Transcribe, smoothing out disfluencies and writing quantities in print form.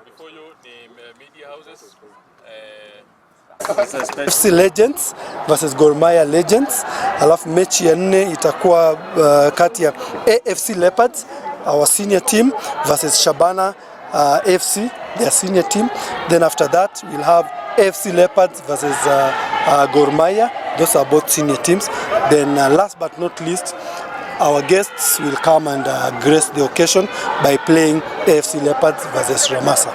Before you, the media houses. FC Legends versus Gor Mahia Legends. Alafu mechi ya 4 itakuwa kati ya AFC Leopards, our senior team, versus Shabana FC, their senior team. Then after that we'll have AFC Leopards versus Gor Mahia. Those are both senior teams. Then last but not least, our guests will come and grace the occasion by playing AFC Leopards versus Lamassa.